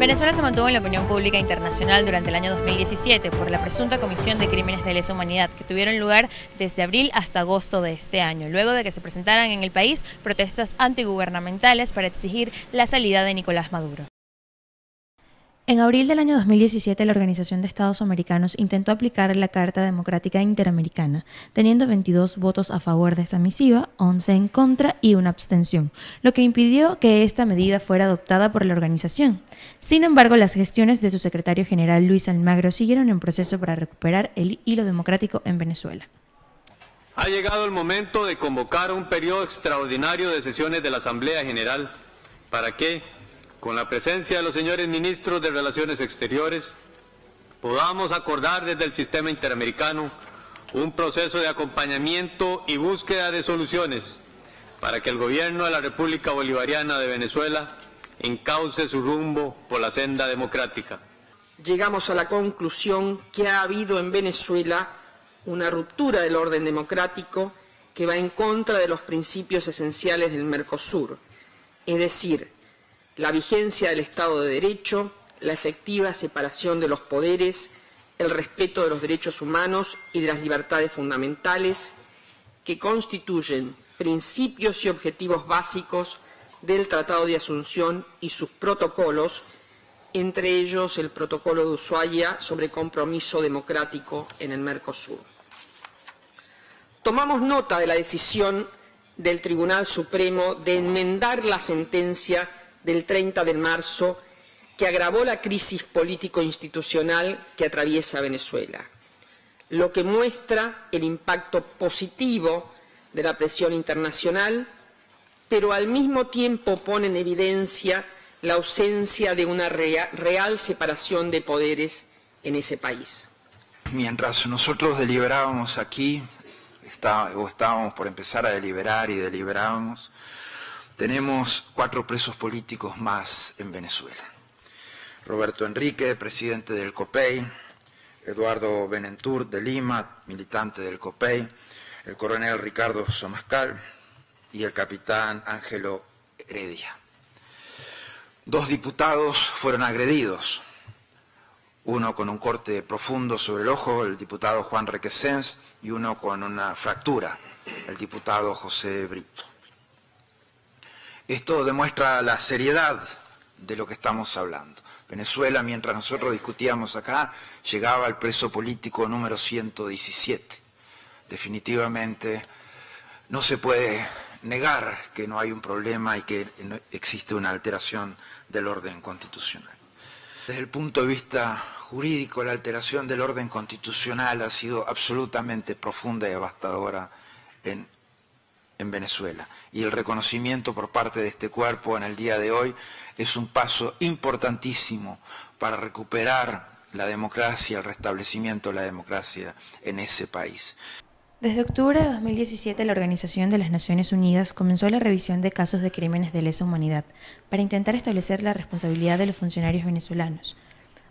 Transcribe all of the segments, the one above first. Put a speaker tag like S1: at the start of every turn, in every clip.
S1: Venezuela se mantuvo en la opinión pública internacional durante el año 2017 por la presunta comisión de crímenes de lesa humanidad que tuvieron lugar desde abril hasta agosto de este año, luego de que se presentaran en el país protestas antigubernamentales para exigir la salida de Nicolás Maduro. En abril del año 2017, la Organización de Estados Americanos intentó aplicar la Carta Democrática Interamericana, teniendo 22 votos a favor de esta misiva, 11 en contra y una abstención, lo que impidió que esta medida fuera adoptada por la organización. Sin embargo, las gestiones de su secretario general, Luis Almagro, siguieron en proceso para recuperar el hilo democrático en Venezuela.
S2: Ha llegado el momento de convocar un periodo extraordinario de sesiones de la Asamblea General para que, con la presencia de los señores ministros de Relaciones Exteriores, podamos acordar desde el sistema interamericano un proceso de acompañamiento y búsqueda de soluciones para que el gobierno de la República Bolivariana de Venezuela encauce su rumbo por la senda democrática.
S3: Llegamos a la conclusión que ha habido en Venezuela una ruptura del orden democrático que va en contra de los principios esenciales del Mercosur, es decir, la vigencia del Estado de Derecho, la efectiva separación de los poderes, el respeto de los derechos humanos y de las libertades fundamentales, que constituyen principios y objetivos básicos del Tratado de Asunción y sus protocolos, entre ellos el Protocolo de Ushuaia sobre compromiso democrático en el Mercosur. Tomamos nota de la decisión del Tribunal Supremo de enmendar la sentencia del 30 de marzo que agravó la crisis político-institucional que atraviesa Venezuela, lo que muestra el impacto positivo de la presión internacional, pero al mismo tiempo pone en evidencia la ausencia de una real separación de poderes en ese país.
S4: Mientras nosotros deliberábamos aquí, estábamos por empezar a deliberar y deliberábamos, tenemos 4 presos políticos más en Venezuela. Roberto Enrique, presidente del COPEI, Eduardo Benentur de Lima, militante del COPEI, el coronel Ricardo Somascal y el capitán Ángelo Heredia. 2 diputados fueron agredidos, uno con un corte profundo sobre el ojo, el diputado Juan Requesens, y uno con una fractura, el diputado José Brito. Esto demuestra la seriedad de lo que estamos hablando. Venezuela, mientras nosotros discutíamos acá, llegaba al preso político número 117. Definitivamente no se puede negar que no hay un problema y que existe una alteración del orden constitucional. Desde el punto de vista jurídico, la alteración del orden constitucional ha sido absolutamente profunda y devastadora en Venezuela, y el reconocimiento por parte de este cuerpo en el día de hoy es un paso importantísimo para recuperar la democracia, el restablecimiento de la democracia en ese país.
S1: Desde octubre de 2017, la Organización de las Naciones Unidas comenzó la revisión de casos de crímenes de lesa humanidad para intentar establecer la responsabilidad de los funcionarios venezolanos.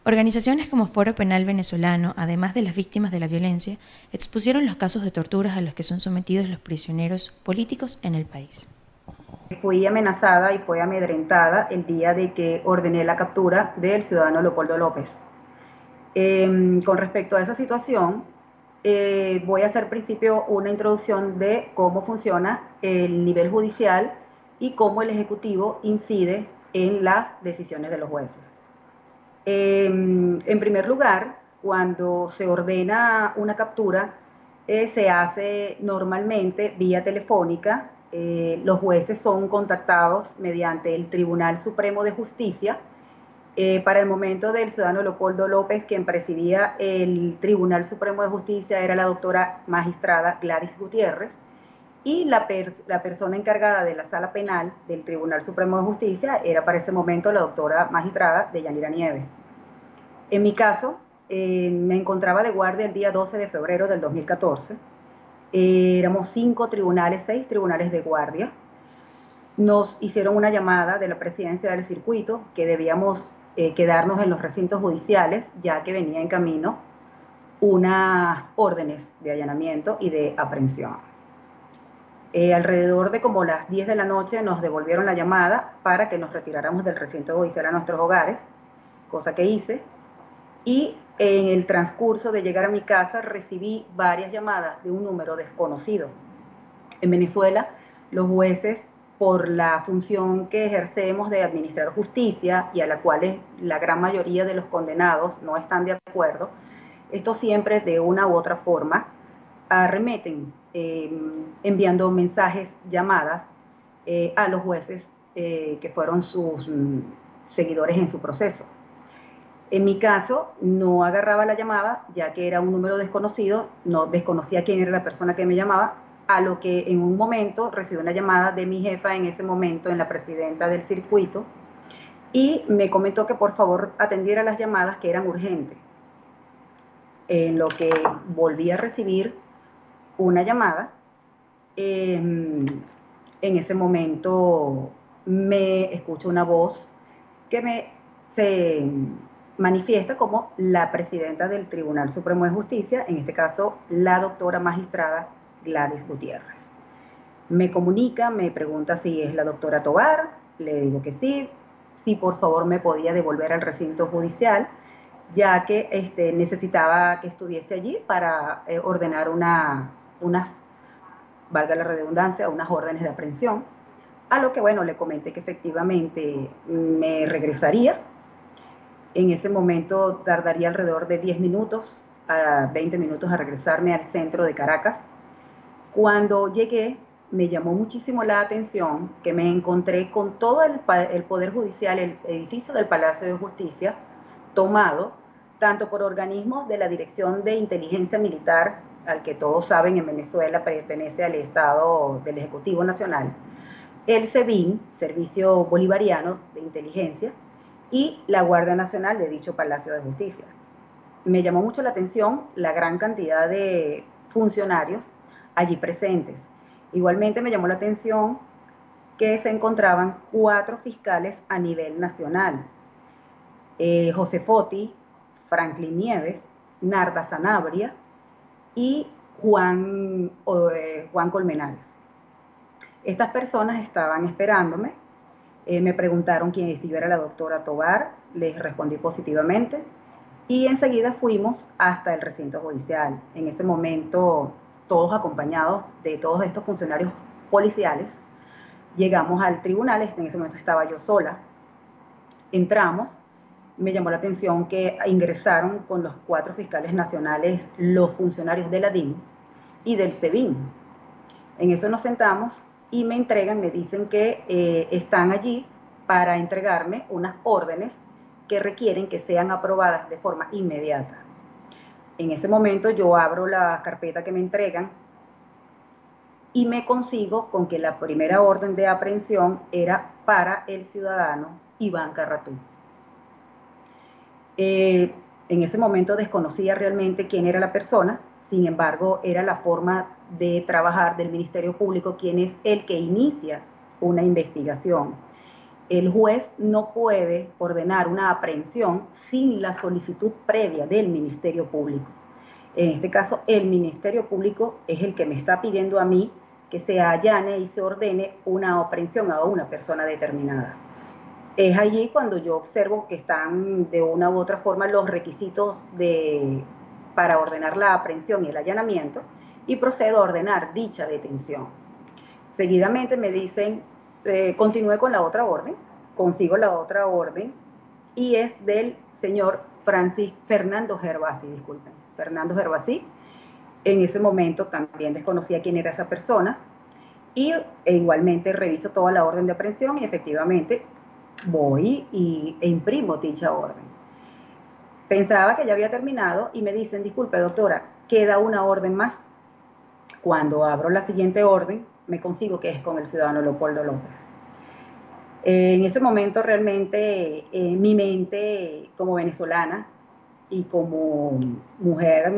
S1: Organizaciones como Foro Penal Venezolano, además de las víctimas de la violencia, expusieron los casos de torturas a los que son sometidos los prisioneros políticos en el país.
S5: Fui amenazada y fue amedrentada el día de que ordené la captura del ciudadano Leopoldo López. Con respecto a esa situación, voy a hacer al principio una introducción de cómo funciona el nivel judicial y cómo el Ejecutivo incide en las decisiones de los jueces. En primer lugar, cuando se ordena una captura, se hace normalmente vía telefónica. Los jueces son contactados mediante el Tribunal Supremo de Justicia. Para el momento del ciudadano Leopoldo López, quien presidía el Tribunal Supremo de Justicia era la doctora magistrada Gladys Gutiérrez, y la persona encargada de la sala penal del Tribunal Supremo de Justicia era para ese momento la doctora magistrada Deyanira Nieves. En mi caso, me encontraba de guardia el día 12 de febrero del 2014. Éramos 6 tribunales de guardia. Nos hicieron una llamada de la presidencia del circuito que debíamos quedarnos en los recintos judiciales, ya que venía en camino unas órdenes de allanamiento y de aprehensión. Alrededor de como las 10 de la noche nos devolvieron la llamada para que nos retiráramos del recinto judicial a nuestros hogares. cosa que hice, y en el transcurso de llegar a mi casa recibí varias llamadas de un número desconocido. En Venezuela, los jueces, por la función que ejercemos de administrar justicia y a la cual la gran mayoría de los condenados no están de acuerdo, esto siempre de una u otra forma arremeten enviando mensajes, llamadas a los jueces que fueron sus seguidores en su proceso. En mi caso, no agarraba la llamada, ya que era un número desconocido, no desconocía quién era la persona que me llamaba, a lo que en un momento recibí una llamada de mi jefa en ese momento, en la presidenta del circuito, y me comentó que por favor atendiera las llamadas que eran urgentes. En lo que volví a recibir una llamada, en ese momento me escucho una voz que se manifiesta como la presidenta del Tribunal Supremo de Justicia, en este caso la doctora magistrada Gladys Gutiérrez. Me comunica, me pregunta si es la doctora Tovar, le digo que sí, si por favor me podía devolver al recinto judicial, ya que necesitaba que estuviese allí para ordenar unas, valga la redundancia, unas órdenes de aprehensión, a lo que bueno, le comenté que efectivamente me regresaría. En ese momento tardaría alrededor de 10 minutos a 20 minutos a regresarme al centro de Caracas. Cuando llegué, me llamó muchísimo la atención que me encontré con todo el Poder Judicial, el edificio del Palacio de Justicia, tomado tanto por organismos de la Dirección de Inteligencia Militar, al que todos saben en Venezuela pertenece al Estado del Ejecutivo Nacional, el SEBIN, Servicio Bolivariano de Inteligencia, y la Guardia Nacional de dicho Palacio de Justicia. Me llamó mucho la atención la gran cantidad de funcionarios allí presentes. Igualmente me llamó la atención que se encontraban 4 fiscales a nivel nacional. José Foti, Franklin Nieves, Narda Sanabria y Juan Colmenares. Estas personas estaban esperándome. Me preguntaron si yo era la doctora Tovar, les respondí positivamente y enseguida fuimos hasta el recinto judicial. En ese momento, todos acompañados de todos estos funcionarios policiales, llegamos al tribunal. En ese momento estaba yo sola. Entramos, me llamó la atención que ingresaron con los 4 fiscales nacionales los funcionarios de la DIN y del SEBIN. En eso nos sentamos y me dicen que están allí para entregarme unas órdenes que requieren que sean aprobadas de forma inmediata. En ese momento yo abro la carpeta que me entregan y me consigo con que la primera orden de aprehensión era para el ciudadano Iván Carratú. En ese momento desconocía realmente quién era la persona, sin embargo era la forma de trabajar del Ministerio Público, quien es el que inicia una investigación. El juez no puede ordenar una aprehensión sin la solicitud previa del Ministerio Público. En este caso, el Ministerio Público es el que me está pidiendo a mí que se allane y se ordene una aprehensión a una persona determinada. Es allí cuando yo observo que están de una u otra forma los requisitos para ordenar la aprehensión y el allanamiento, y procedo a ordenar dicha detención. Seguidamente me dicen, continúe con la otra orden, consigo la otra orden, y es del señor Fernando Gervasi, disculpen, Fernando Gervasi. En ese momento también desconocía quién era esa persona, y igualmente reviso toda la orden de aprehensión y efectivamente voy e imprimo dicha orden. Pensaba que ya había terminado y me dicen, disculpe doctora, queda una orden más. Cuando abro la siguiente orden, me consigo que es con el ciudadano Leopoldo López. En ese momento realmente mi mente como venezolana y como mujer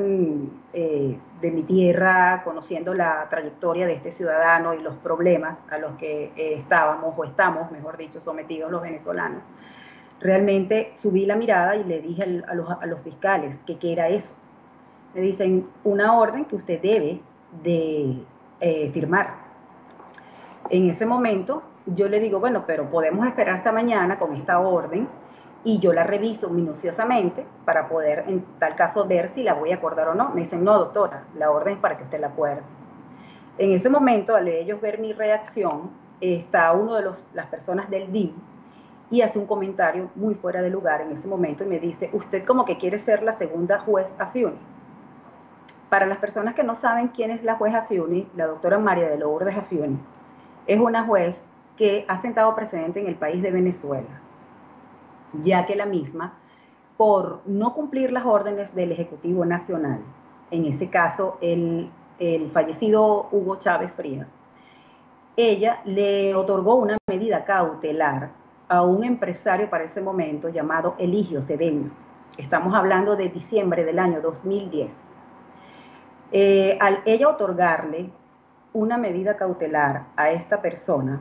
S5: de mi tierra, conociendo la trayectoria de este ciudadano y los problemas a los que estamos, mejor dicho, sometidos los venezolanos, realmente subí la mirada y le dije a los fiscales que qué era eso. Me dicen, una orden que usted debe de firmar. En ese momento yo le digo, bueno, pero podemos esperar hasta mañana con esta orden y yo la reviso minuciosamente para poder, en tal caso, ver si la voy a acordar o no. Me dicen, no, doctora, la orden es para que usted la acuerde. En ese momento, al ellos ver mi reacción, está uno de las personas del DIM y hace un comentario muy fuera de lugar en ese momento y me dice, usted como que quiere ser la segunda juez Afiuni. Para las personas que no saben quién es la juez Afiuni, la doctora María de Lourdes Afiuni es una juez que ha sentado precedente en el país de Venezuela, ya que la misma, por no cumplir las órdenes del Ejecutivo Nacional, en ese caso el fallecido Hugo Chávez Frías, ella le otorgó una medida cautelar a un empresario para ese momento llamado Eligio Cedeño. Estamos hablando de diciembre del año 2010. Al ella otorgarle una medida cautelar a esta persona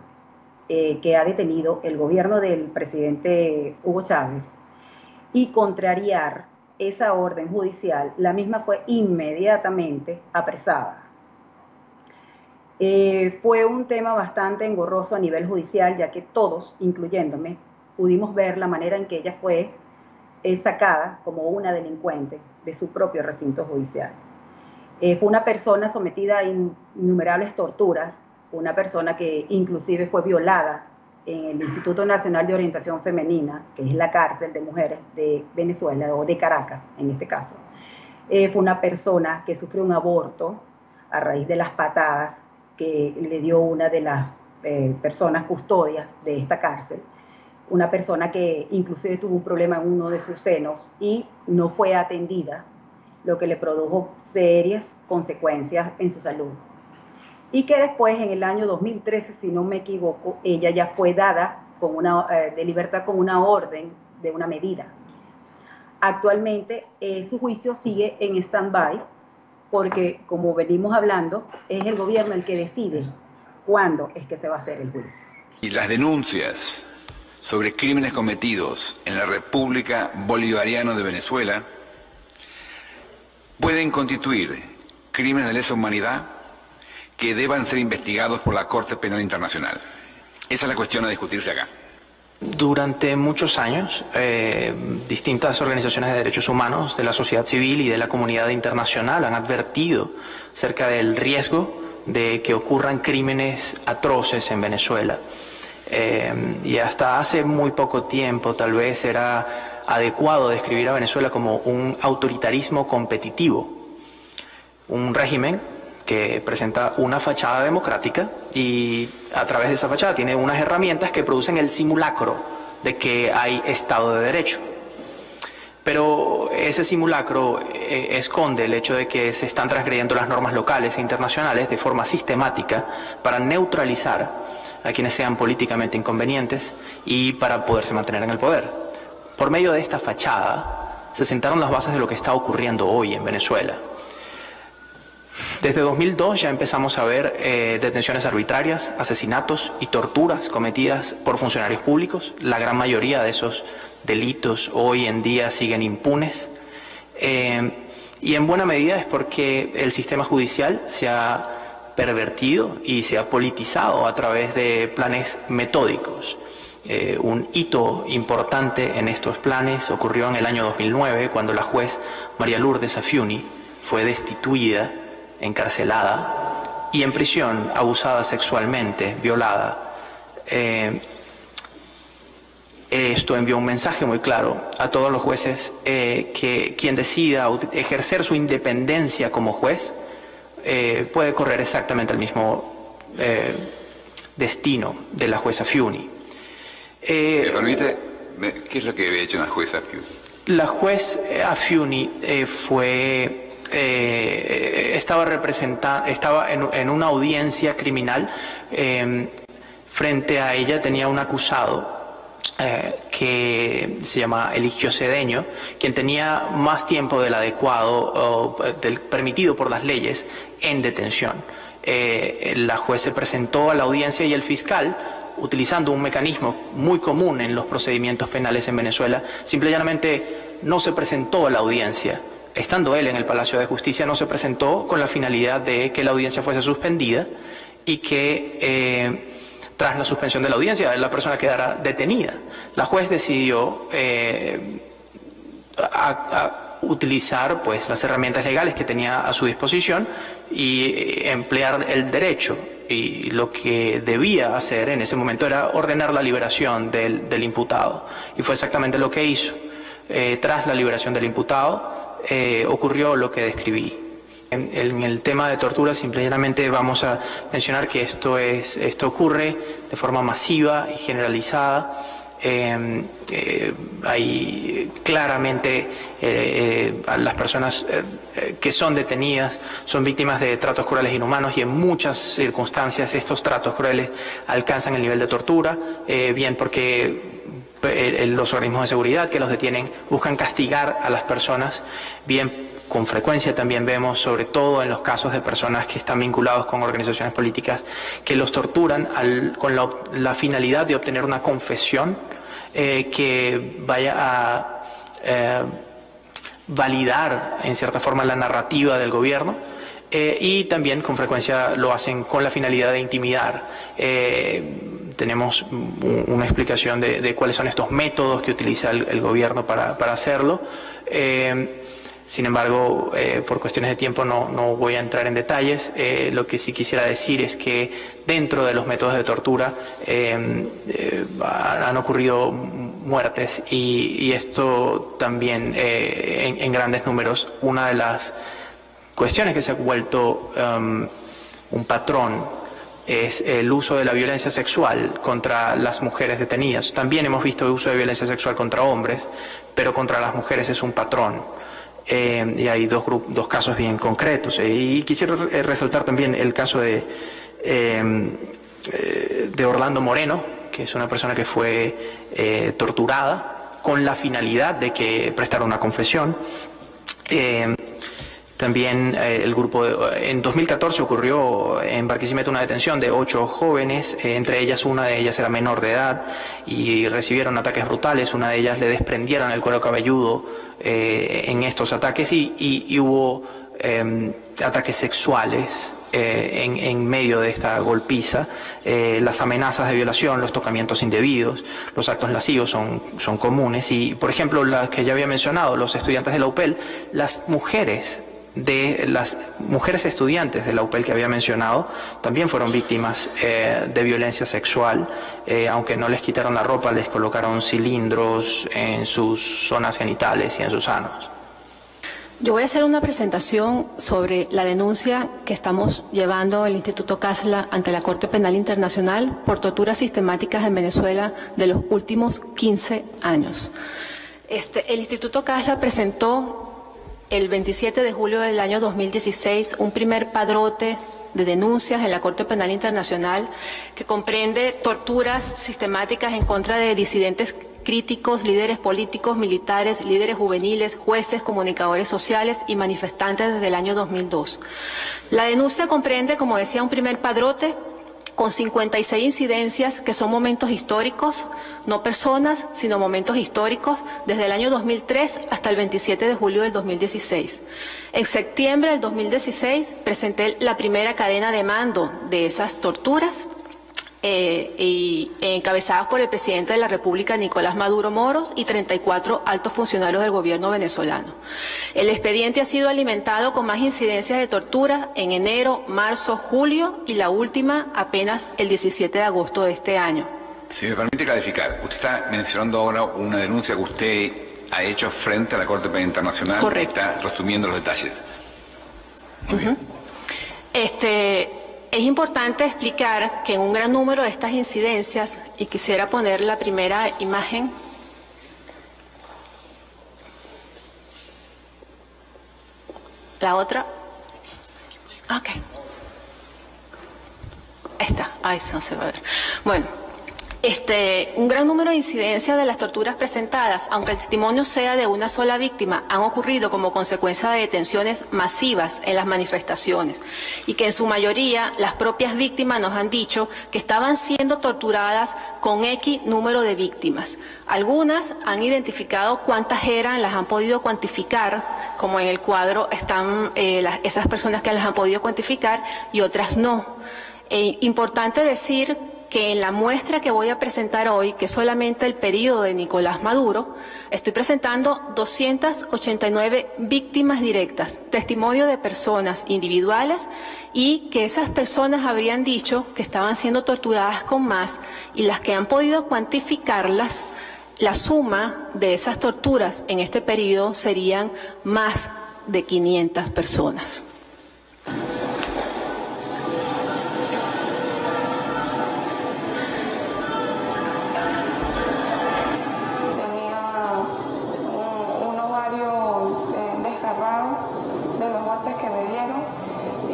S5: que ha detenido el gobierno del presidente Hugo Chávez y contrariar esa orden judicial, la misma fue inmediatamente apresada. Fue un tema bastante engorroso a nivel judicial, ya que todos, incluyéndome, pudimos ver la manera en que ella fue sacada como una delincuente de su propio recinto judicial. Fue una persona sometida a innumerables torturas, una persona que inclusive fue violada en el Instituto Nacional de Orientación Femenina, que es la cárcel de mujeres de Venezuela, o de Caracas en este caso. Fue una persona que sufrió un aborto a raíz de las patadas que le dio una de las personas custodias de esta cárcel. Una persona que inclusive tuvo un problema en uno de sus senos y no fue atendida, lo que le produjo serias consecuencias en su salud. Y que después, en el año 2013, si no me equivoco, ella ya fue dada con de libertad con una orden de una medida. Actualmente, su juicio sigue en stand-by, porque, como venimos hablando, es el gobierno el que decide cuándo es que se va a hacer el juicio.
S6: Y las denuncias sobre crímenes cometidos en la República Bolivariana de Venezuela pueden constituir crímenes de lesa humanidad que deban ser investigados por la Corte Penal Internacional. Esa es la cuestión a discutirse acá.
S7: Durante muchos años, distintas organizaciones de derechos humanos de la sociedad civil y de la comunidad internacional han advertido acerca del riesgo de que ocurran crímenes atroces en Venezuela. Y hasta hace muy poco tiempo tal vez era adecuado describir a Venezuela como un autoritarismo competitivo, un régimen que presenta una fachada democrática y a través de esa fachada tiene unas herramientas que producen el simulacro de que hay Estado de Derecho. Pero ese simulacro esconde el hecho de que se están transgrediendo las normas locales e internacionales de forma sistemática para neutralizar a quienes sean políticamente inconvenientes y para poderse mantener en el poder. Por medio de esta fachada se sentaron las bases de lo que está ocurriendo hoy en Venezuela. Desde 2002 ya empezamos a ver detenciones arbitrarias, asesinatos y torturas cometidas por funcionarios públicos. La gran mayoría de esos delitos hoy en día siguen impunes. Y en buena medida es porque el sistema judicial se ha pervertido y se ha politizado a través de planes metódicos. Un hito importante en estos planes ocurrió en el año 2009, cuando la juez María Lourdes Afiuni fue destituida, encarcelada y en prisión, abusada sexualmente, violada. Esto envió un mensaje muy claro a todos los jueces que quien decida ejercer su independencia como juez puede correr exactamente el mismo destino de la jueza Afiuni.
S6: Si me permite, ¿qué es lo que había hecho la jueza Afiuni?
S7: La juez Afiuni estaba en una audiencia criminal. Frente a ella tenía un acusado que se llama Eligio Cedeño, quien tenía más tiempo del adecuado o del permitido por las leyes en detención. La juez se presentó a la audiencia y el fiscal, utilizando un mecanismo muy común en los procedimientos penales en Venezuela, simple y llanamente no se presentó a la audiencia. Estando él en el Palacio de Justicia, no se presentó con la finalidad de que la audiencia fuese suspendida y que Tras la suspensión de la audiencia, la persona quedará detenida. La juez decidió utilizar pues las herramientas legales que tenía a su disposición y emplear el derecho, y lo que debía hacer en ese momento era ordenar la liberación del imputado, y fue exactamente lo que hizo. Tras la liberación del imputado ocurrió lo que describí. En el tema de tortura simplemente vamos a mencionar que esto ocurre de forma masiva y generalizada. Hay claramente las personas que son detenidas son víctimas de tratos crueles e inhumanos, y en muchas circunstancias estos tratos crueles alcanzan el nivel de tortura, bien porque los organismos de seguridad que los detienen buscan castigar a las personas, bien con frecuencia también vemos, sobre todo en los casos de personas que están vinculados con organizaciones políticas, que los torturan con la finalidad de obtener una confesión que vaya a validar en cierta forma la narrativa del gobierno, y también con frecuencia lo hacen con la finalidad de intimidar. Tenemos una explicación de cuáles son estos métodos que utiliza el gobierno para hacerlo. Sin embargo, por cuestiones de tiempo no voy a entrar en detalles. Lo que sí quisiera decir es que dentro de los métodos de tortura han ocurrido muertes, y esto también en grandes números. Una de las cuestiones que se ha vuelto un patrón es el uso de la violencia sexual contra las mujeres detenidas. También hemos visto el uso de violencia sexual contra hombres, pero contra las mujeres es un patrón. Y hay dos casos bien concretos. Y quisiera resaltar también el caso de Orlando Moreno, que es una persona que fue torturada con la finalidad de que prestara una confesión. También en 2014 ocurrió en Barquisimeto una detención de 8 jóvenes, entre ellas una de ellas era menor de edad, y recibieron ataques brutales. Una de ellas le desprendieron el cuero cabelludo en estos ataques, y hubo ataques sexuales en medio de esta golpiza. Las amenazas de violación, los tocamientos indebidos, los actos lascivos son comunes. Y, por ejemplo, las que ya había mencionado, los estudiantes de la UPEL, las mujeres estudiantes de la UPEL que había mencionado también fueron víctimas de violencia sexual. Aunque no les quitaron la ropa, les colocaron cilindros en sus zonas genitales y en sus anos.
S8: Yo voy a hacer una presentación sobre la denuncia que estamos llevando el Instituto Casla ante la Corte Penal Internacional por torturas sistemáticas en Venezuela de los últimos 15 años. El Instituto Casla presentó el 27 de julio del año 2016 un primer padrote de denuncias en la Corte Penal Internacional que comprende torturas sistemáticas en contra de disidentes críticos, líderes políticos, militares, líderes juveniles, jueces, comunicadores sociales y manifestantes desde el año 2002. La denuncia comprende, como decía, un primer padrote con 56 incidencias que son momentos históricos, no personas, sino momentos históricos, desde el año 2003 hasta el 27 de julio del 2016. En septiembre del 2016 presenté la primera cadena de mando de esas torturas, encabezadas por el presidente de la República, Nicolás Maduro Moros, y 34 altos funcionarios del gobierno venezolano. El expediente ha sido alimentado con más incidencias de tortura en enero, marzo, julio, y la última apenas el 17 de agosto de este año.
S6: Si me permite clarificar, usted está mencionando ahora una denuncia que usted ha hecho frente a la Corte Penal Internacional.
S8: Correcto.
S6: Está resumiendo los detalles. Muy bien.
S8: Es importante explicar que en un gran número de estas incidencias, y quisiera poner la primera imagen, la otra, ok, esta, ahí no se va a ver, bueno. Un gran número de incidencias de las torturas presentadas, aunque el testimonio sea de una sola víctima, han ocurrido como consecuencia de detenciones masivas en las manifestaciones, y que en su mayoría las propias víctimas nos han dicho que estaban siendo torturadas con X número de víctimas. Algunas han identificado cuántas eran, las han podido cuantificar, como en el cuadro están esas personas que las han podido cuantificar, y otras no. Importante decir que en la muestra que voy a presentar hoy, que es solamente el periodo de Nicolás Maduro, estoy presentando 289 víctimas directas, testimonio de personas individuales, y que esas personas habrían dicho que estaban siendo torturadas con más, y las que han podido cuantificarlas, la suma de esas torturas en este periodo serían más de 500 personas.
S9: De los golpes que me dieron y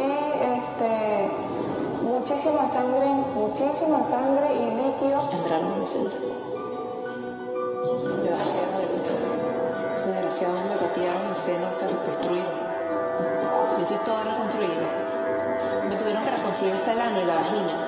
S9: muchísima sangre y líquido.
S10: Entraron en mi celda. Yo hacía esos desgraciados me patearon el seno hasta que destruyeron. Yo estoy toda reconstruida. Me tuvieron que reconstruir hasta el ano y la vagina.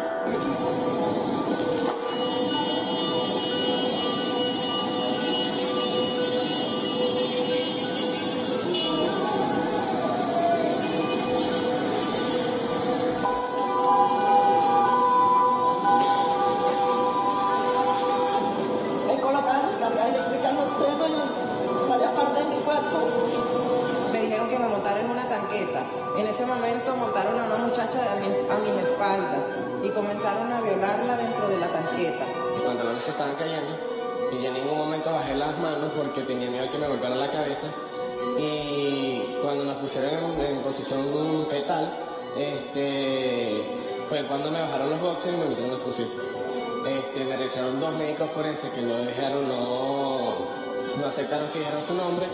S9: Me dijeron que me montara en una tanqueta. En ese momento montaron a una muchacha a mis espaldas y comenzaron a violarla dentro de la tanqueta.
S11: Mis pantalones se estaban cayendo y yo en ningún momento bajé las manos porque tenía miedo de que me golpearan la cabeza. Y cuando nos pusieron en posición fetal, fue cuando me bajaron los boxers y me metieron el fusil. Me realizaron 2 médicos forenses que no aceptaron que dijeran su nombre.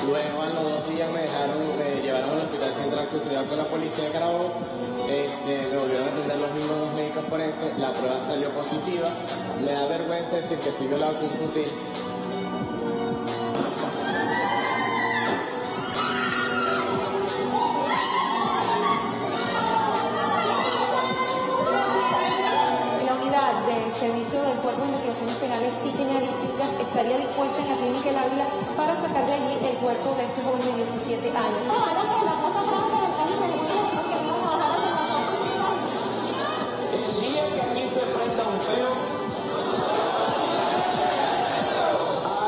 S11: Luego a los 2 días me llevaron al hospital central custodiado con la policía de Carabobo. Me volvieron a atender los mismos 2 médicos forenses. La prueba salió positiva. Me da vergüenza decir que fui violado con un fusil.
S9: Del Servicio del Cuerpo de Investigaciones Penales y Criminalísticas estaría dispuesta en la Clínica El Ávila para sacar de allí el cuerpo de este joven de 17 años.
S12: El día que aquí se prenda un peo,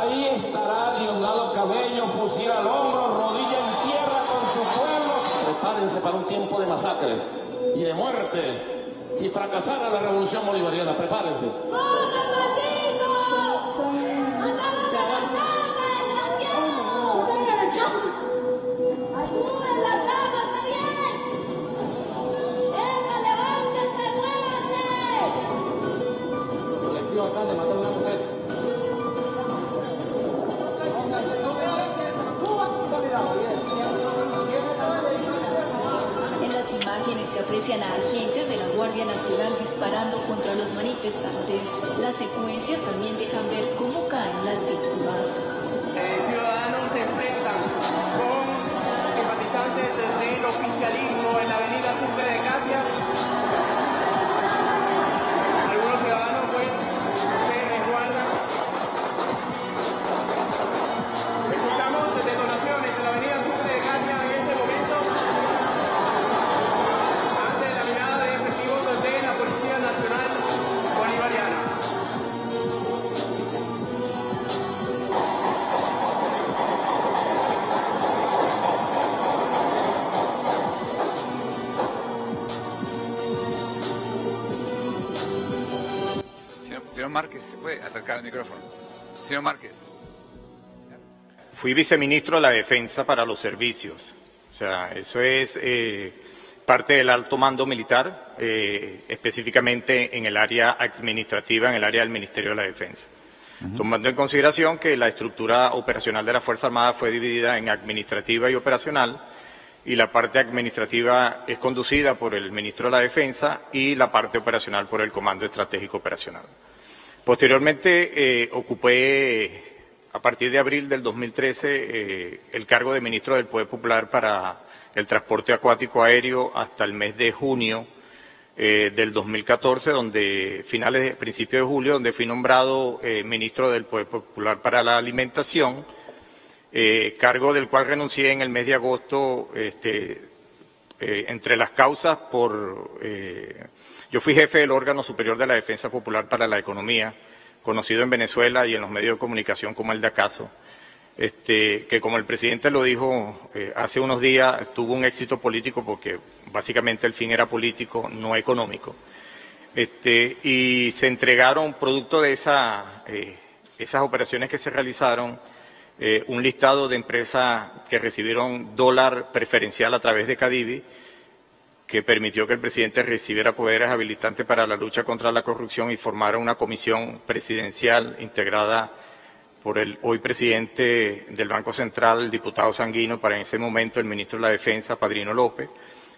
S12: ahí estará Diosdado Cabello, fusil al hombro, rodilla en tierra con su pueblo. Prepárense para un tiempo de masacre y de muerte. Si fracasara la revolución bolivariana, prepárense.
S13: ¡Corre, maldito! ¡Mataron a la chama, desgraciado! ¡Mataron a la chama! ¡Ayuden, la chama, está bien! ¡Venga, levántese, muévase!
S12: El colectivo acá le mató a una mujer.
S10: En las imágenes se aprecian a agentes de la Guardia Nacional disparando contra los manifestantes. Las secuencias también dejan ver cómo caen las víctimas.
S14: Ciudadanos se enfrentan con simpatizantes del oficialismo en la avenida Sucre de Catia. Algunos ciudadanos pues se resguardan. Escuchamos detonaciones en la avenida Sucre de Catia en este momento. Ante la mirada de efectivos de la Policía Nacional Bolivariana.
S6: Señor Márquez, ¿se puede acercar al micrófono? Señor Márquez.
S15: Fui viceministro de la Defensa para los Servicios. O sea, eso es parte del alto mando militar, específicamente en el área administrativa, en el área del Ministerio de la Defensa. Tomando en consideración que la estructura operacional de la Fuerza Armada fue dividida en administrativa y operacional, y la parte administrativa es conducida por el Ministro de la Defensa y la parte operacional por el Comando Estratégico Operacional. Posteriormente ocupé, a partir de abril del 2013, el cargo de Ministro del Poder Popular para el transporte acuático aéreo hasta el mes de junio del 2014, principio de julio, donde fui nombrado Ministro del Poder Popular para la Alimentación, cargo del cual renuncié en el mes de agosto entre las causas, yo fui jefe del órgano superior de la Defensa Popular para la Economía, conocido en Venezuela y en los medios de comunicación como el DACASO, que como el presidente lo dijo hace unos días, tuvo un éxito político porque básicamente el fin era político, no económico. Y se entregaron, producto de esas operaciones que se realizaron, un listado de empresas que recibieron dólar preferencial a través de Cadivi, que permitió que el presidente recibiera poderes habilitantes para la lucha contra la corrupción y formara una comisión presidencial integrada por el hoy presidente del Banco Central, el diputado Sanguino, para en ese momento el ministro de la Defensa, Padrino López,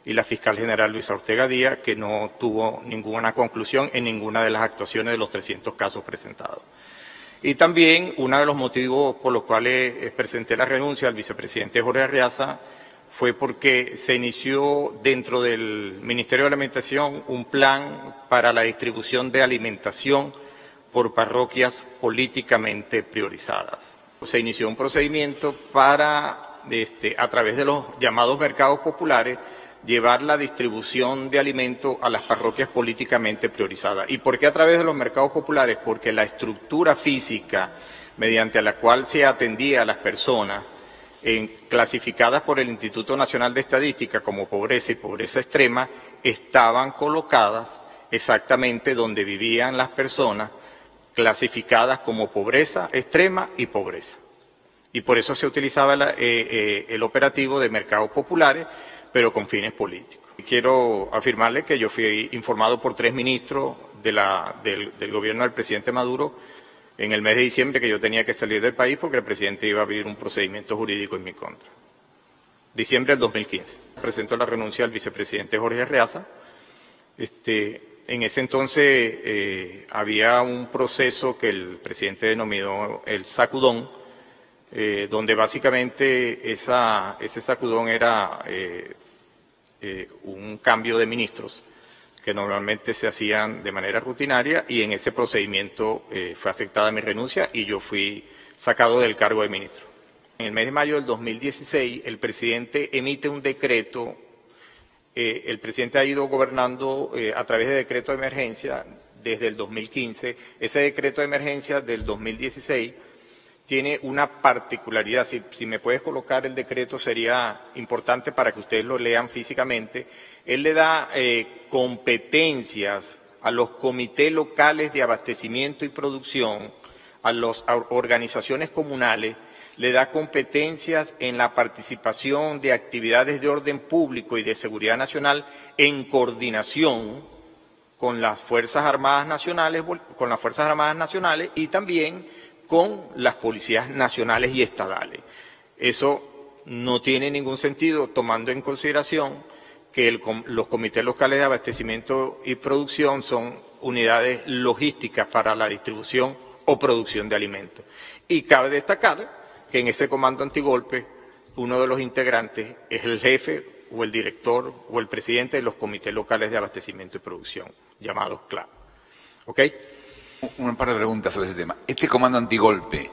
S15: y la fiscal general Luisa Ortega Díaz, que no tuvo ninguna conclusión en ninguna de las actuaciones de los 300 casos presentados. Y también uno de los motivos por los cuales presenté la renuncia al vicepresidente Jorge Arriaza fue porque se inició dentro del Ministerio de Alimentación un plan para la distribución de alimentación por parroquias políticamente priorizadas. Se inició un procedimiento para, a través de los llamados mercados populares, llevar la distribución de alimentos a las parroquias políticamente priorizadas. ¿Y por qué a través de los mercados populares? Porque la estructura física mediante la cual se atendía a las personas clasificadas por el Instituto Nacional de Estadística como pobreza y pobreza extrema, estaban colocadas exactamente donde vivían las personas clasificadas como pobreza extrema y pobreza. Y por eso se utilizaba el operativo de mercados populares, pero con fines políticos. Quiero afirmarle que yo fui informado por 3 ministros del gobierno del presidente Maduro en el mes de diciembre que yo tenía que salir del país porque el presidente iba a abrir un procedimiento jurídico en mi contra. Diciembre del 2015. Presento la renuncia al vicepresidente Jorge Arriaza. En ese entonces había un proceso que el presidente denominó el sacudón, donde básicamente ese sacudón era un cambio de ministros que normalmente se hacían de manera rutinaria, y en ese procedimiento fue aceptada mi renuncia y yo fui sacado del cargo de ministro. En el mes de mayo del 2016 el presidente emite un decreto. El presidente ha ido gobernando a través de decreto de emergencia desde el 2015. Ese decreto de emergencia del 2016 tiene una particularidad. Si me puedes colocar el decreto sería importante para que ustedes lo lean físicamente. Él le da competencias a los comités locales de abastecimiento y producción, a las organizaciones comunales, le da competencias en la participación de actividades de orden público y de seguridad nacional en coordinación con las Fuerzas Armadas Nacionales, y también con las policías nacionales y estadales. Eso no tiene ningún sentido tomando en consideración que los comités locales de abastecimiento y producción son unidades logísticas para la distribución o producción de alimentos. Y cabe destacar que en ese comando antigolpe uno de los integrantes es el jefe o el director o el presidente de los comités locales de abastecimiento y producción, llamados CLAP. ¿Ok?
S6: Un par de preguntas sobre ese tema. ¿Este comando antigolpe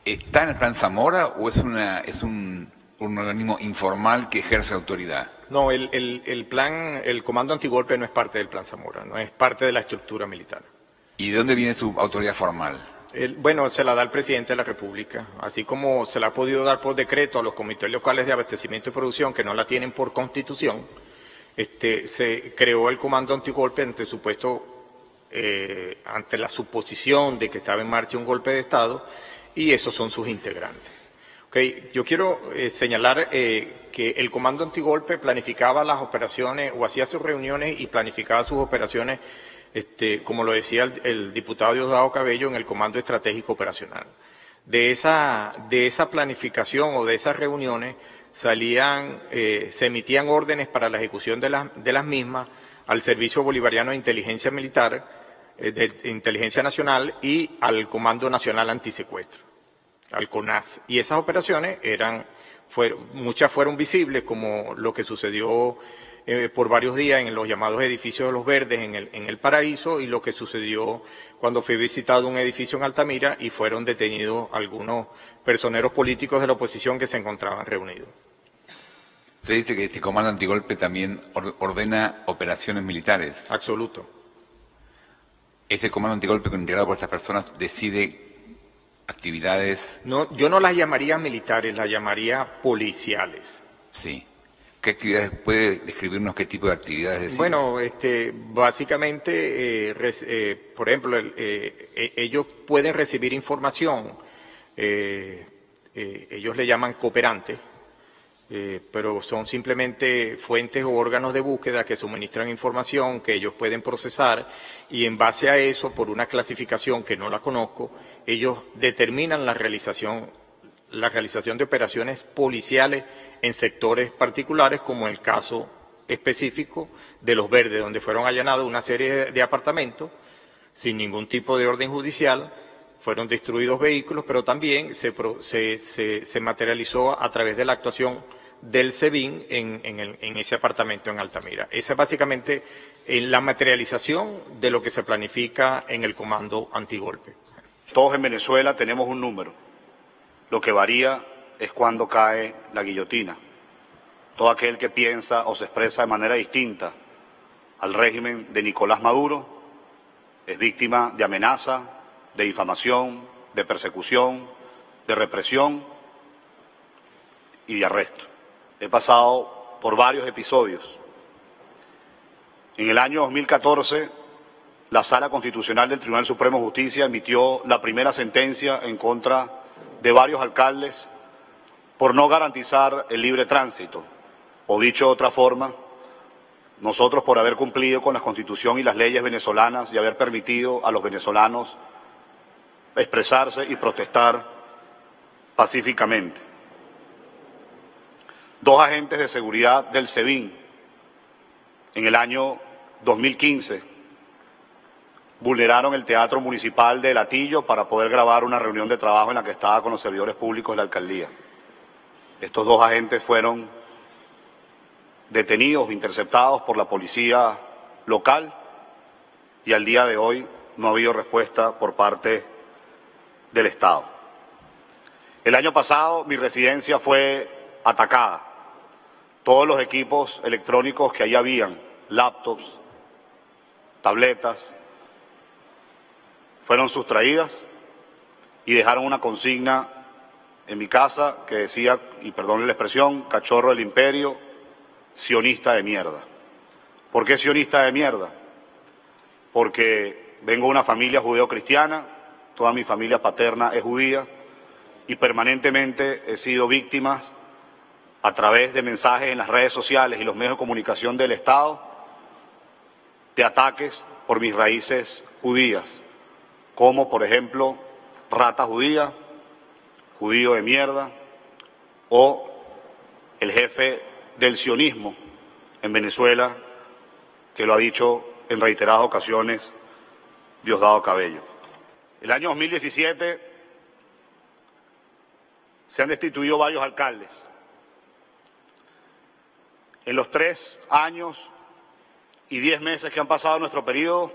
S6: está en el Plan Zamora o es un organismo informal que ejerce autoridad?
S15: No, el comando antigolpe no es parte del Plan Zamora, no es parte de la estructura militar.
S6: ¿Y de dónde viene su autoridad formal?
S15: Bueno, se la da el presidente de la República, así como se la ha podido dar por decreto a los comités locales de abastecimiento y producción que no la tienen por constitución. Se creó el comando antigolpe ante la suposición de que estaba en marcha un golpe de Estado, y esos son sus integrantes. Okay. Yo quiero señalar que el comando antigolpe planificaba las operaciones o hacía sus reuniones y planificaba sus operaciones, como lo decía el diputado Diosdado Cabello, en el Comando Estratégico Operacional. De esa planificación o de esas reuniones se emitían órdenes para la ejecución de las mismas al Servicio Bolivariano de Inteligencia Militar, de Inteligencia Nacional, y al Comando Nacional Antisecuestro, al CONAS. Y esas operaciones muchas fueron visibles, como lo que sucedió por varios días en los llamados edificios de los Verdes en el Paraíso, y lo que sucedió cuando fue visitado un edificio en Altamira y fueron detenidos algunos personeros políticos de la oposición que se encontraban reunidos.
S6: Se dice que este comando antigolpe también ordena operaciones militares.
S15: Absoluto.
S6: ¿Ese comando antigolpe integrado por estas personas decide actividades?
S15: No, yo no las llamaría militares, las llamaría policiales.
S6: Sí. ¿Qué actividades, puede describirnos qué tipo de actividades deciden?
S15: Bueno, básicamente, por ejemplo, ellos pueden recibir información, ellos le llaman cooperantes, pero son simplemente fuentes o órganos de búsqueda que suministran información que ellos pueden procesar y en base a eso, por una clasificación que no la conozco, ellos determinan la realización de operaciones policiales en sectores particulares, como el caso específico de Los Verdes, donde fueron allanados una serie de apartamentos sin ningún tipo de orden judicial, fueron destruidos vehículos, pero también se materializó a través de la actuación del SEBIN en ese apartamento en Altamira. Esa es básicamente la materialización de lo que se planifica en el comando antigolpe.
S16: Todos en Venezuela tenemos un número. Lo que varía es cuando cae la guillotina. Todo aquel que piensa o se expresa de manera distinta al régimen de Nicolás Maduro es víctima de amenaza, de difamación, de persecución, de represión y de arresto. He pasado por varios episodios. En el año 2014, la Sala Constitucional del Tribunal Supremo de Justicia emitió la primera sentencia en contra de varios alcaldes por no garantizar el libre tránsito, o dicho de otra forma, nosotros por haber cumplido con la Constitución y las leyes venezolanas y haber permitido a los venezolanos expresarse y protestar pacíficamente. 2 agentes de seguridad del SEBIN en el año 2015 vulneraron el Teatro Municipal de Latillo para poder grabar una reunión de trabajo en la que estaba con los servidores públicos de la alcaldía. Estos 2 agentes fueron detenidos, interceptados por la policía local y al día de hoy no ha habido respuesta por parte del Estado. El año pasado mi residencia fue atacada. Todos los equipos electrónicos que allí habían, laptops, tabletas, fueron sustraídas y dejaron una consigna en mi casa que decía, y perdónenle la expresión, cachorro del imperio, sionista de mierda. ¿Por qué sionista de mierda? Porque vengo de una familia judeo-cristiana, toda mi familia paterna es judía y permanentemente he sido víctima a través de mensajes en las redes sociales y los medios de comunicación del Estado de ataques por mis raíces judías, como por ejemplo rata judía, judío de mierda o el jefe del sionismo en Venezuela, que lo ha dicho en reiteradas ocasiones Diosdado Cabello. El año 2017 se han destituido varios alcaldes. En los 3 años y 10 meses que han pasado en nuestro periodo,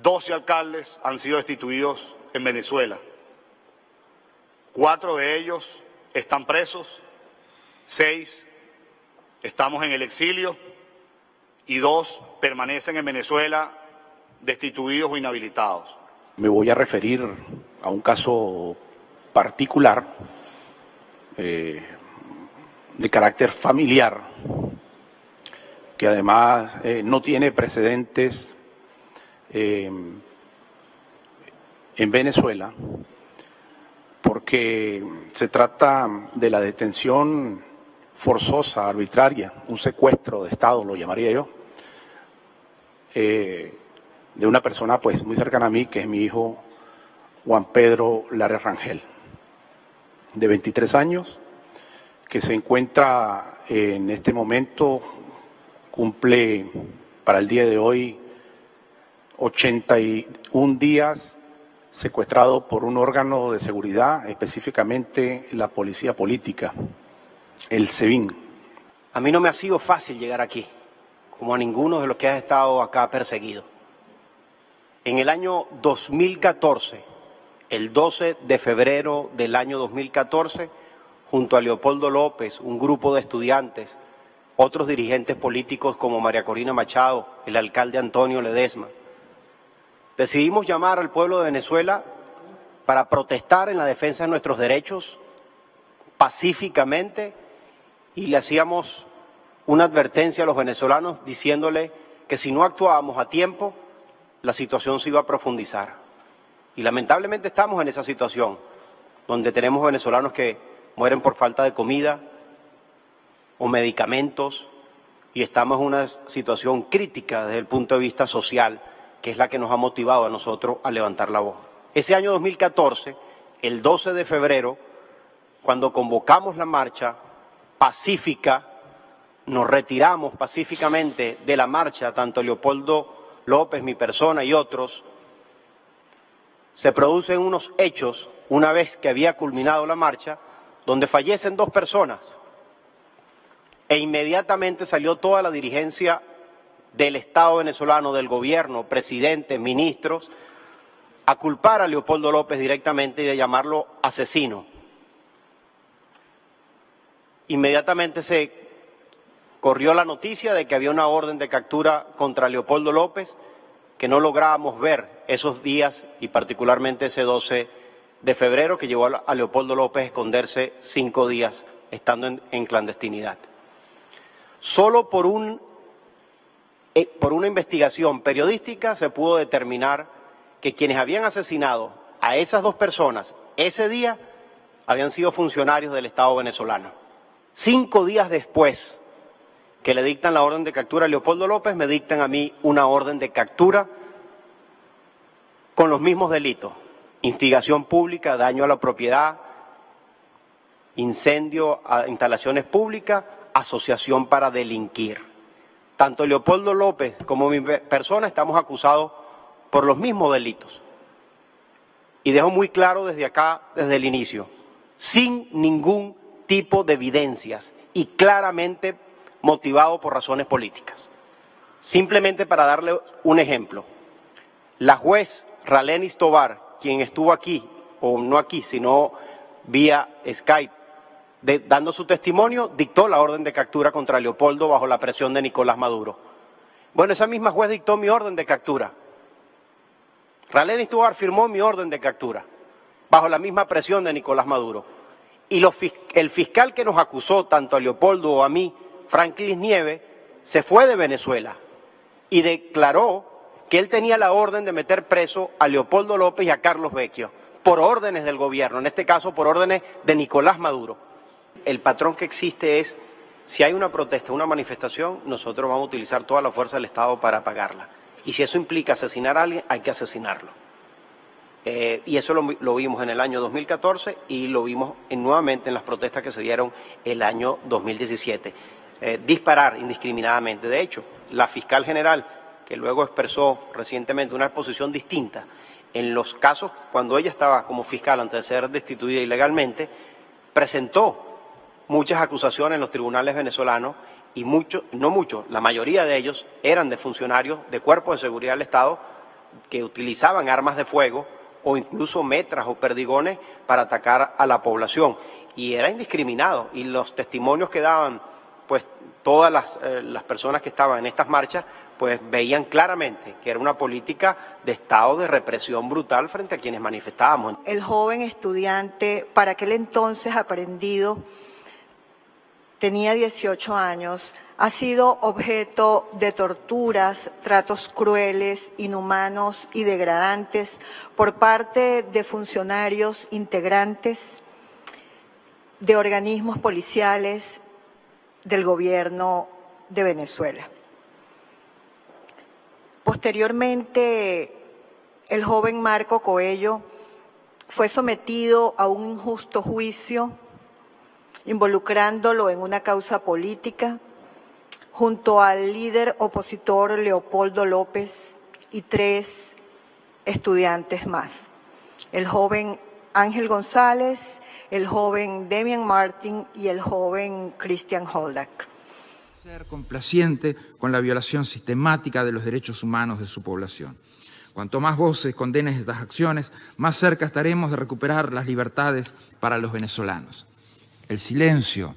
S16: 12 alcaldes han sido destituidos en Venezuela. 4 de ellos están presos, 6 estamos en el exilio y 2 permanecen en Venezuela destituidos o inhabilitados.
S17: Me voy a referir a un caso particular de carácter familiar, que además no tiene precedentes en Venezuela, porque se trata de la detención forzosa, arbitraria, un secuestro de Estado, lo llamaría yo, de una persona pues muy cercana a mí, que es mi hijo Juan Pedro Lara Rangel, de 23 años, que se encuentra en este momento, cumple para el día de hoy 81 días secuestrado por un órgano de seguridad, específicamente la Policía Política, el SEBIN.
S18: A mí no me ha sido fácil llegar aquí, como a ninguno de los que ha estado acá perseguido. En el año 2014, el 12 de febrero del año 2014, junto a Leopoldo López, un grupo de estudiantes, otros dirigentes políticos como María Corina Machado, el alcalde Antonio Ledesma, decidimos llamar al pueblo de Venezuela para protestar en la defensa de nuestros derechos pacíficamente, y le hacíamos una advertencia a los venezolanos diciéndole que si no actuábamos a tiempo, la situación se iba a profundizar. Y lamentablemente estamos en esa situación, donde tenemos venezolanos que mueren por falta de comida o medicamentos, y estamos en una situación crítica desde el punto de vista social, que es la que nos ha motivado a nosotros a levantar la voz. Ese año 2014, el 12 de febrero, cuando convocamos la marcha pacífica, nos retiramos pacíficamente de la marcha, tanto Leopoldo López, mi persona y otros, se producen unos hechos, una vez que había culminado la marcha, donde fallecen 2 personas, e inmediatamente salió toda la dirigencia del Estado venezolano, del gobierno, presidentes, ministros, a culpar a Leopoldo López directamente y a llamarlo asesino. Inmediatamente se corrió la noticia de que había una orden de captura contra Leopoldo López, que no lográbamos ver esos días, y particularmente ese 12 de febrero, que llevó a Leopoldo López a esconderse 5 días estando en clandestinidad. Solo por una investigación periodística se pudo determinar que quienes habían asesinado a esas 2 personas ese día habían sido funcionarios del Estado venezolano. 5 días después que le dictan la orden de captura a Leopoldo López, me dictan a mí una orden de captura con los mismos delitos: instigación pública, daño a la propiedad, incendio a instalaciones públicas, asociación para delinquir. Tanto Leopoldo López como mi persona estamos acusados por los mismos delitos. Y dejo muy claro desde acá, desde el inicio, sin ningún tipo de evidencias y claramente motivado por razones políticas. Simplemente para darle un ejemplo, la juez Ralenis Tovar, quien estuvo aquí, o no aquí, sino vía Skype, dando su testimonio, dictó la orden de captura contra Leopoldo bajo la presión de Nicolás Maduro. Bueno, esa misma juez dictó mi orden de captura. Ralenis Tovar firmó mi orden de captura bajo la misma presión de Nicolás Maduro. Y el fiscal que nos acusó, tanto a Leopoldo o a mí, Franklin Nieves, se fue de Venezuela y declaró que él tenía la orden de meter preso a Leopoldo López y a Carlos Vecchio, por órdenes del gobierno, en este caso por órdenes de Nicolás Maduro. El patrón que existe es, si hay una protesta, una manifestación, nosotros vamos a utilizar toda la fuerza del Estado para apagarla. Y si eso implica asesinar a alguien, hay que asesinarlo. Y eso lo vimos en el año 2014 y lo vimos nuevamente en las protestas que se dieron el año 2017. Disparar indiscriminadamente. De hecho, la fiscal general, que luego expresó recientemente una posición distinta, en los casos cuando ella estaba como fiscal antes de ser destituida ilegalmente, presentó muchas acusaciones en los tribunales venezolanos y la mayoría de ellos eran de funcionarios de cuerpos de seguridad del Estado que utilizaban armas de fuego o incluso metras o perdigones para atacar a la población. Y era indiscriminado, y los testimonios que daban pues todas las personas que estaban en estas marchas pues veían claramente que era una política de estado de represión brutal frente a quienes manifestábamos.
S19: El joven estudiante, para aquel entonces aprendido, tenía 18 años, ha sido objeto de torturas, tratos crueles, inhumanos y degradantes por parte de funcionarios integrantes de organismos policiales del gobierno de Venezuela. Posteriormente, el joven Marco Coello fue sometido a un injusto juicio, involucrándolo en una causa política, junto al líder opositor Leopoldo López y 3 estudiantes más: el joven Ángel González, el joven Demian Martin y el joven Christian Holdak.
S20: Ser complaciente con la violación sistemática de los derechos humanos de su población. Cuanto más voces condenen estas acciones, más cerca estaremos de recuperar las libertades para los venezolanos. el silencio,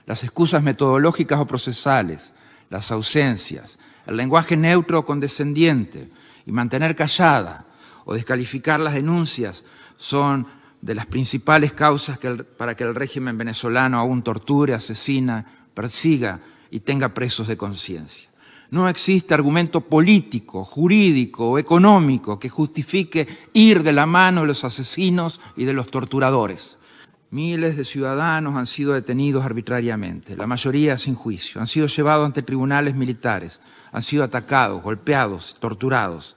S20: las excusas metodológicas o procesales, las ausencias, el lenguaje neutro o condescendiente y mantener callada o descalificar las denuncias son de las principales causas para que el régimen venezolano aún torture, asesina, persiga y tenga presos de conciencia. No existe argumento político, jurídico o económico que justifique ir de la mano de los asesinos y de los torturadores. Miles de ciudadanos han sido detenidos arbitrariamente, la mayoría sin juicio, han sido llevados ante tribunales militares, han sido atacados, golpeados, torturados.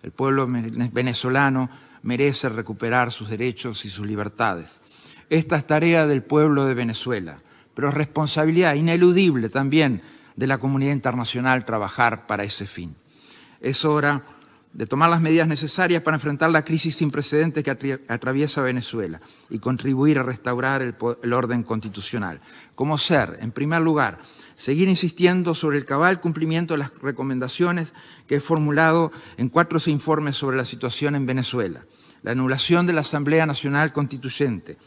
S20: El pueblo venezolano merece recuperar sus derechos y sus libertades. Esta es tarea del pueblo de Venezuela, pero es responsabilidad ineludible también de la comunidad internacional trabajar para ese fin. Es hora de tomar las medidas necesarias para enfrentar la crisis sin precedentes que atraviesa Venezuela y contribuir a restaurar el orden constitucional. Como ser, en primer lugar, seguir insistiendo sobre el cabal cumplimiento de las recomendaciones que he formulado en 4 informes sobre la situación en Venezuela, la anulación de la Asamblea Nacional Constituyente,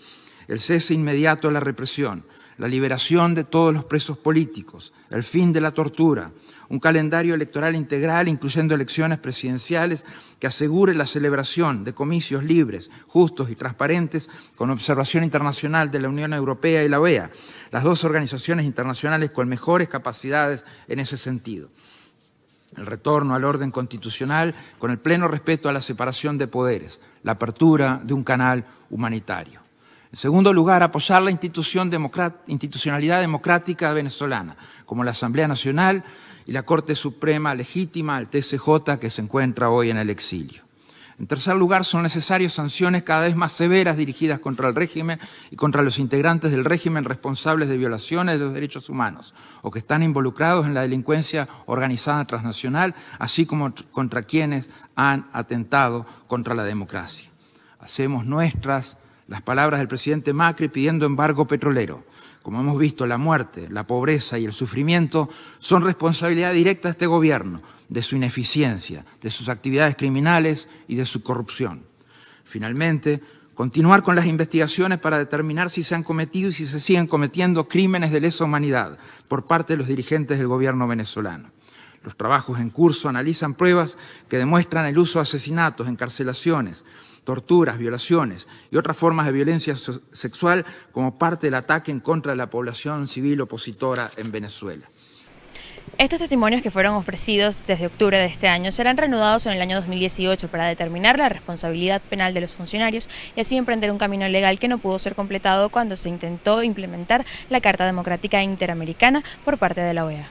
S20: el cese inmediato de la represión, la liberación de todos los presos políticos, el fin de la tortura, un calendario electoral integral incluyendo elecciones presidenciales que asegure la celebración de comicios libres, justos y transparentes con observación internacional de la Unión Europea y la OEA, las 2 organizaciones internacionales con mejores capacidades en ese sentido. El retorno al orden constitucional con el pleno respeto a la separación de poderes, la apertura de un canal humanitario. En segundo lugar, apoyar la institucionalidad democrática venezolana, como la Asamblea Nacional y la Corte Suprema Legítima, el TSJ, que se encuentra hoy en el exilio. En tercer lugar, son necesarias sanciones cada vez más severas dirigidas contra el régimen y contra los integrantes del régimen responsables de violaciones de los derechos humanos o que están involucrados en la delincuencia organizada transnacional, así como contra quienes han atentado contra la democracia. Hacemos nuestras las palabras del presidente Macri pidiendo embargo petrolero. Como hemos visto, la muerte, la pobreza y el sufrimiento son responsabilidad directa de este gobierno, de su ineficiencia, de sus actividades criminales y de su corrupción. Finalmente, continuar con las investigaciones para determinar si se han cometido y si se siguen cometiendo crímenes de lesa humanidad por parte de los dirigentes del gobierno venezolano. Los trabajos en curso analizan pruebas que demuestran el uso de asesinatos, encarcelaciones, torturas, violaciones y otras formas de violencia sexual como parte del ataque en contra de la población civil opositora en Venezuela.
S1: Estos testimonios que fueron ofrecidos desde octubre de este año serán reanudados en el año 2018 para determinar la responsabilidad penal de los funcionarios y así emprender un camino legal que no pudo ser completado cuando se intentó implementar la Carta Democrática Interamericana por parte de la OEA.